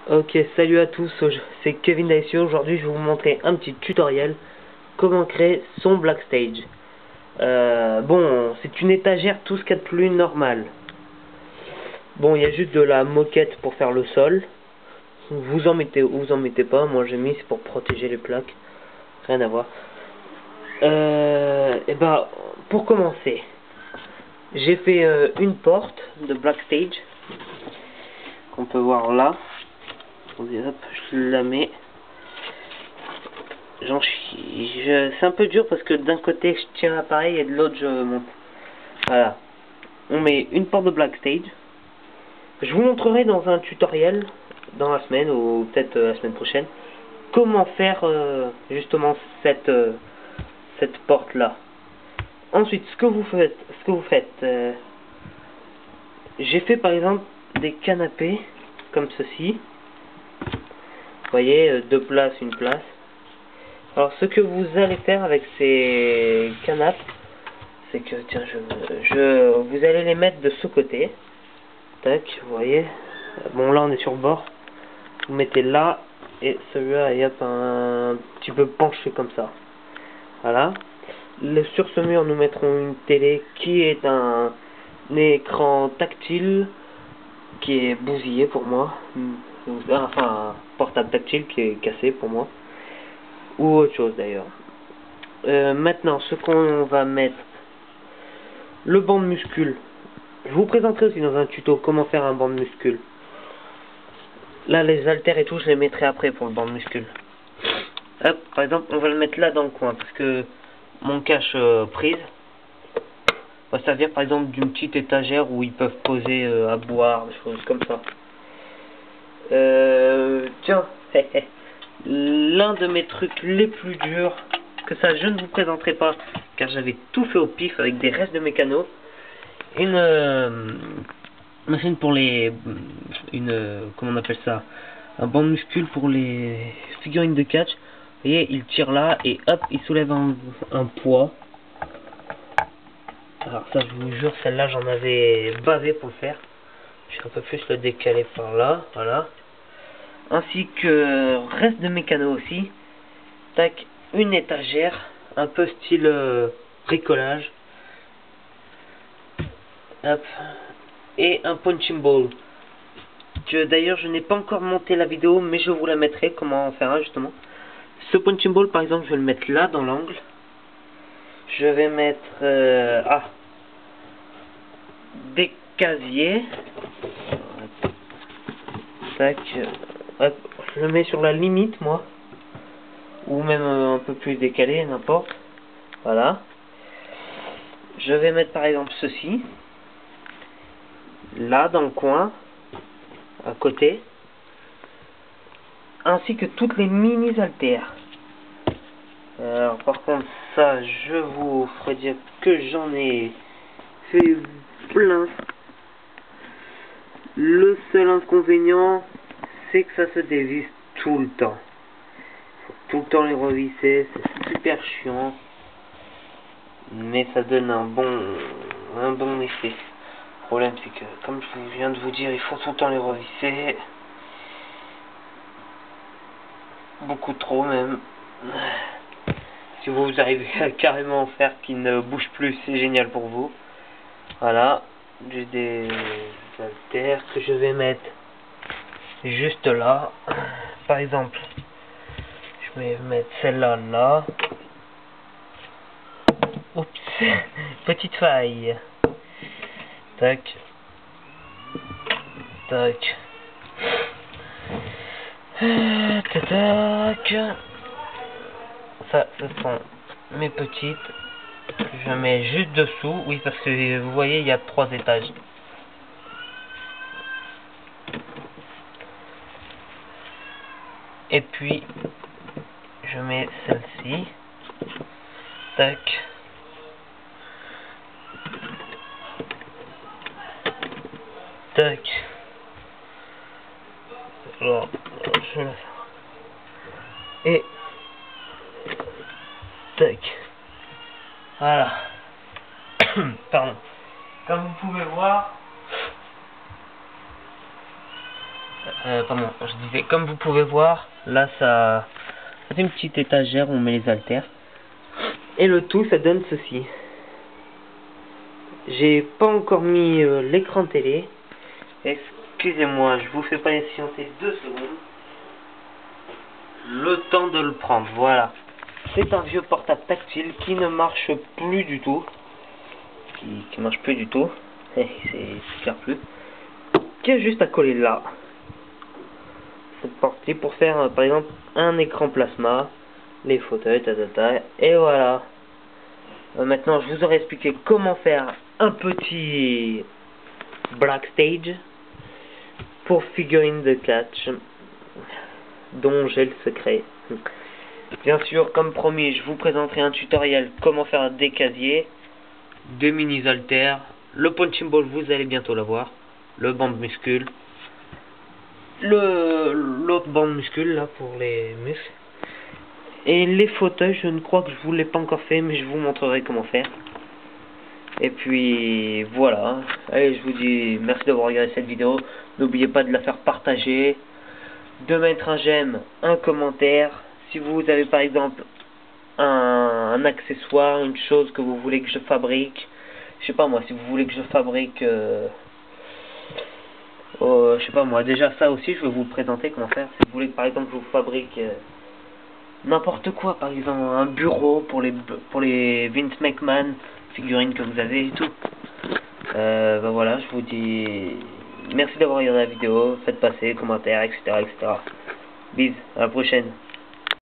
Ok, salut à tous, c'est Kevin Daisio. Aujourd'hui, je vais vous montrer un petit tutoriel comment créer son Blackstage. Bon, c'est une étagère, tout ce qu'il y a de plus normal. Bon, il y a juste de la moquette pour faire le sol. Vous en mettez ou vous en mettez pas. Moi, j'ai mis, c'est pour protéger les plaques. Rien à voir. Et bah, pour commencer, j'ai fait une porte de Blackstage qu'on peut voir là. Hop, je la mets. C'est un peu dur parce que d'un côté je tiens l'appareil et de l'autre je monte. Voilà. On met une porte de Blackstage. Je vous montrerai dans un tutoriel dans la semaine ou peut-être la semaine prochaine comment faire justement cette porte là. Ensuite, ce que vous faites, j'ai fait par exemple des canapés comme ceci. Vous voyez, deux places, une place. Alors ce que vous allez faire avec ces canapes, c'est que tiens, vous allez les mettre de ce côté. Tac, vous voyez. Bon, là on est sur le bord. Vous mettez là et celui-là est un petit peu penché comme ça. Voilà. Sur ce mur, nous mettrons une télé qui est un écran tactile qui est bousillé pour moi. Enfin, un portable tactile qui est cassé pour moi. Ou autre chose d'ailleurs. Maintenant, ce qu'on va mettre, le banc de muscule. Je vous présenterai aussi dans un tuto comment faire un banc de muscule. Là, les haltères et tout, je les mettrai après pour le banc de muscule. Hop, par exemple, on va le mettre là dans le coin parce que mon cache prise va servir par exemple d'une petite étagère où ils peuvent poser à boire, des choses comme ça. Tiens, l'un de mes trucs les plus durs, que ça je ne vous présenterai pas car j'avais tout fait au pif avec des restes de mécano. Une machine pour comment on appelle ça, un banc de muscule pour les figurines de catch. Vous voyez, il tire là et hop, il soulève un poids. Alors ça, je vous jure, celle-là j'en avais bavé pour le faire. Je vais un peu plus le décaler par là, voilà. Ainsi que reste de mécano aussi. Tac, une étagère, un peu style bricolage. Hop. Et un punching ball. D'ailleurs, je n'ai pas encore monté la vidéo, mais je vous la mettrai comment en faire un justement. Ce punching ball, par exemple, je vais le mettre là dans l'angle. Je vais mettre des casiers. Tac. Hop, je le mets sur la limite, moi. Ou même un peu plus décalé, n'importe. Voilà. Je vais mettre par exemple ceci. Là, dans le coin. À côté. Ainsi que toutes les mini haltères. Alors par contre ça je vous ferai dire que j'en ai fait plein. Le seul inconvénient c'est que ça se dévisse tout le temps. Faut tout le temps les revisser, c'est super chiant. Mais ça donne un bon effet. Le problème c'est que comme je viens de vous dire, il faut tout le temps les revisser. Beaucoup trop même. Si vous arrivez à carrément en faire qui ne bouge plus, c'est génial pour vous. Voilà, j'ai des haltères que je vais mettre juste là. Par exemple, je vais mettre celle-là là. Oups, petite faille. Tac, tac, tac. Ça, ce sont mes petites. Je mets juste dessous, oui, parce que vous voyez, il y a 3 étages. Et puis, je mets celle-ci. Tac. Tac. Alors, je mets ça. Et tac. Voilà. Pardon. Comme vous pouvez voir, pardon, je disais, comme vous pouvez voir, là ça fait une petite étagère où on met les haltères. Et le tout, ça donne ceci. J'ai pas encore mis l'écran télé. Excusez-moi, je vous fais patienter 2 secondes. Le temps de le prendre, voilà. C'est un vieux portable tactile qui ne marche plus du tout. Qui marche plus du tout. C'est super plus. Qui est juste à coller là. C'est parti pour faire par exemple un écran plasma, les fauteuils, et voilà. Maintenant je vous aurais expliqué comment faire un petit black stage pour figurine de catch dont j'ai le secret. Bien sûr, comme promis, je vous présenterai un tutoriel comment faire des casiers, des mini haltères, le punching ball vous allez bientôt l'avoir, le banc de muscles, l'autre banc de muscles là pour les muscles, et les fauteuils. Je ne crois que je vous l'ai pas encore fait, mais je vous montrerai comment faire. Et puis voilà, allez, je vous dis merci d'avoir regardé cette vidéo. N'oubliez pas de la faire partager, de mettre un j'aime, un commentaire. Si vous avez par exemple un accessoire, une chose que vous voulez que je fabrique, je sais pas moi, si vous voulez que je fabrique je sais pas moi, déjà ça aussi je vais vous présenter comment faire. Si vous voulez que par exemple je vous fabrique n'importe quoi, par exemple un bureau pour les Vince McMahon figurines que vous avez et tout, ben voilà, je vous dis merci d'avoir regardé la vidéo, faites passer, commentaires, etc. Bisous, à la prochaine.